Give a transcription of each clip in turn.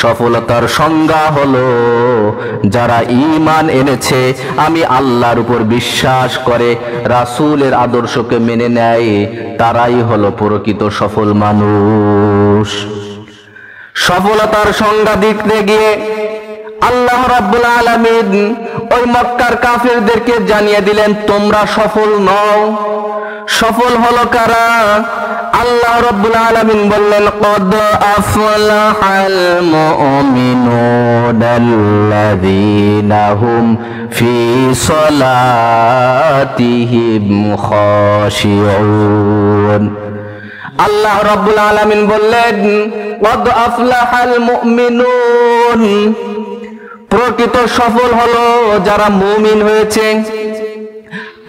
সফলতার সংজ্ঞা হলো যারা ঈমান এনেছে, আমি আল্লাহর উপর বিশ্বাস করে রাসূলের আদর্শকে মেনে নেয়, তারাই হলো প্রকৃত সফল মানুষ। সফলতার সংজ্ঞা দিতে গিয়ে আল্লাহ রাব্বুল আলামিন ওই মক্কার কাফেরদেরকে জানিয়ে দিলেন, তোমরা সফল নও। সফল হলো কারা? আল্লাহ রাব্বুল আলামিন বললেন, কদ আফলাহাল মুমিনুনাল্লাযীনা হুম ফি সলাতিহিম খাশিউন। আল্লাহ রাব্বুল আলামিন বললেন, কদ আফলাহাল মুমিনুন, প্রকৃত সফল হলো যারা মুমিন হয়েছে।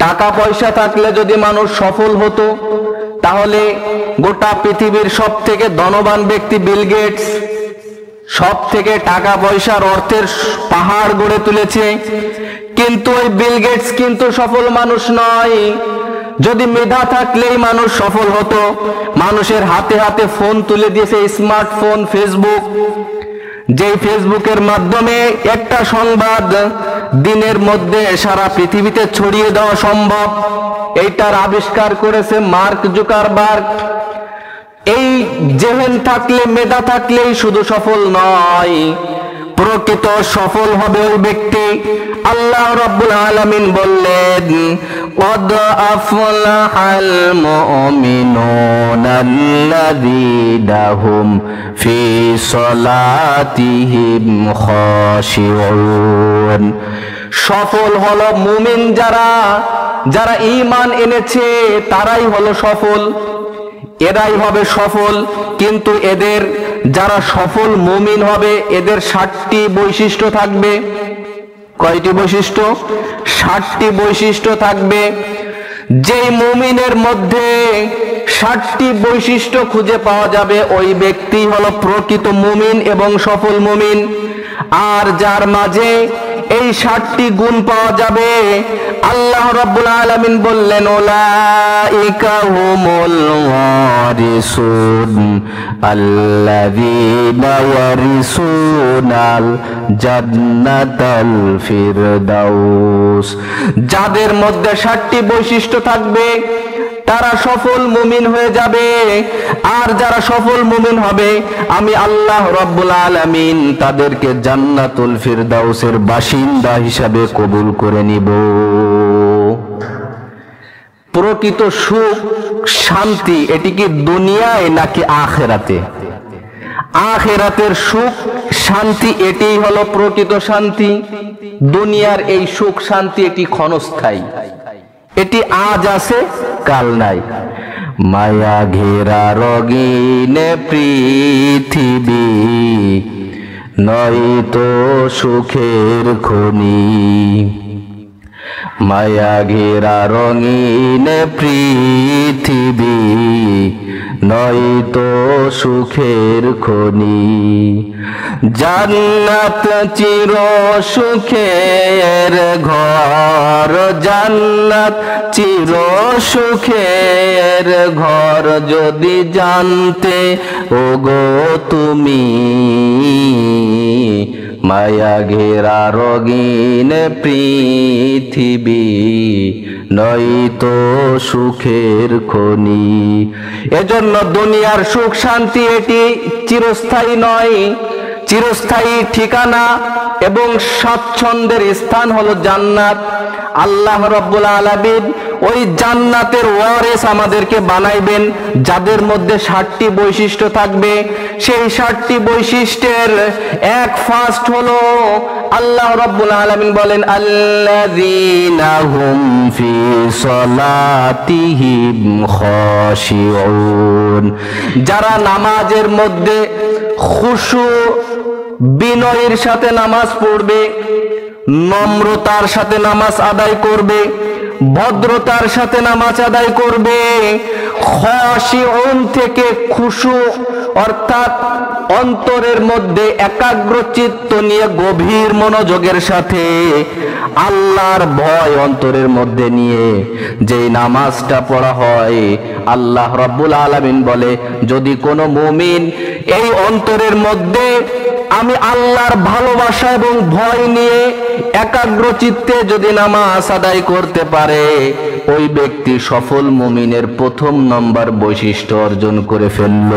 টাকা পয়সা থাকলে যদি মানুষ সফল হতো, তাহলে গোটা পৃথিবীর সব থেকে ধনবান ব্যক্তি বিল গেটস সব থেকে টাকা পয়সার অর্থের পাহাড় গড়ে তুলেছে, কিন্তু ওই বিল গেটস কিন্তু সফল মানুষ নয়। যদি মেধা থাকলেই মানুষ সফল হতো। মানুষের হাতে হাতে ফোন তুলে দিয়েছে, স্মার্টফোন, ফেসবুক, যেই ফেসবুকের মাধ্যমে একটা সংবাদ দিনের মধ্যে সারা পৃথিবীতে ছড়িয়ে দেওয়া সম্ভব। এইটার আবিষ্কার করেছে মার্ক জুকারবার্গ। এই জেহেন থাকলে, মেধা থাকলেই শুধু সফল নয়, প্রকৃত সফল হবে ওই ব্যক্তি। আল্লাহ রাব্বুল আলামিন বললেন, কদ আফলাহাল মুমিনুনাল্লাযীনা হুম ফি সলাতিহিম খাশিউন। সফল হলো মুমিন যারা, যারা ঈমান এনেছে, তারাই হলো সফল, এরাই হবে সফল। কিন্তু এদের যারা সফল মুমিন হবে, এদের 7টি বৈশিষ্ট্য থাকবে। কয়টি বৈশিষ্ট্য? 7টি বৈশিষ্ট্য থাকবে। যেই মুমিনের মধ্যে 7টি বৈশিষ্ট্য খুঁজে পাওয়া যাবে, ওই ব্যক্তি হলো প্রকৃত মুমিন এবং সফল মুমিন। আর যার মাঝে এই 7টি গুণ পাওয়া যাবে, আল্লাহ রাব্বুল আলামিন বললেন, উলাইকা হুমুল ওয়ারিসুন আল্লাযীনা ওয়ারিসুনাল জান্নাতাল ফিরদাউস। যাদের মধ্যে 7টি বৈশিষ্ট্য থাকবে, তারা সফল মুমিন হয়ে যাবে। আর যারা সফল মুমিন হবে, আমি আল্লাহ রাব্বুল আলামিন তাদেরকে জান্নাতুল ফিরদাউসের বাসিন্দা হিসাবে কবুল করে নিব। প্রকৃত সুখ শান্তি এটি কি দুনিয়ায় নাকি আখিরাতে? আখিরাতের সুখ শান্তি এটাই হলো প্রকৃত শান্তি। দুনিয়ার এই সুখ শান্তি এটি ক্ষণস্থায়ী, এটি আজ আছে কাল নাই। মায়া ঘেরা রঙিনে পৃথিবী নয়তো সুখের খনি। মায়া ঘেরা রঙিনে পৃথিবী নয়তো সুখের খনি। জান্নাত চির সুখের ঘর, জান্নাত চির সুখের ঘর যদি জানতে ওগো তুমি। মায়া ঘেরা রঙিন পৃথিবী নয়তো সুখের খনি। এজন্য দুনিয়ার সুখ শান্তি এটি চিরস্থায়ী নয়। চিরস্থায়ী ঠিকানা এবং স্বাচ্ছন্দ্যের স্থান হলো জান্নাত। আল্লাহ রাব্বুল আলামিন ওই জান্নাতের ওয়ারিস আমাদেরকে বানাইবেন, যাদের মধ্যে 7টি বৈশিষ্ট্য থাকবে। সেই 7টি বৈশিষ্ট্যের এক ফার্স্ট হলো, আল্লাহ রাব্বুল আলামিন বলেন, আল্লাযীনা হুম ফি সলাতিহিম খাশিউন। যারা নামাজের মধ্যে খুশু বিনয়ের সাথে নামাজ পড়বে, নম্রতার সাথে নামাজ আদায় করবে, ভদ্রতার সাথে নামাজ আদায় করবে। খাশিউন থেকে খুশু অর্থাৎ অন্তরের মধ্যে একাগ্রচিত্ত নিয়ে গভীর মনোযোগের সাথে আল্লাহর ভয় অন্তরের মধ্যে নিয়ে যেই নামাজটা পড়া হয়, আল্লাহ রাব্বুল আলামিন বলে, যদি কোনো মুমিন এই অন্তরের মধ্যে আমি আল্লাহর ভালোবাসা এবং ভয় নিয়ে একাগ্র চিত্তে যদি নামাজ আদায় করতে পারে, ওই ব্যক্তি সফল মুমিনের প্রথম নম্বর বৈশিষ্ট্য অর্জন করে ফেলল।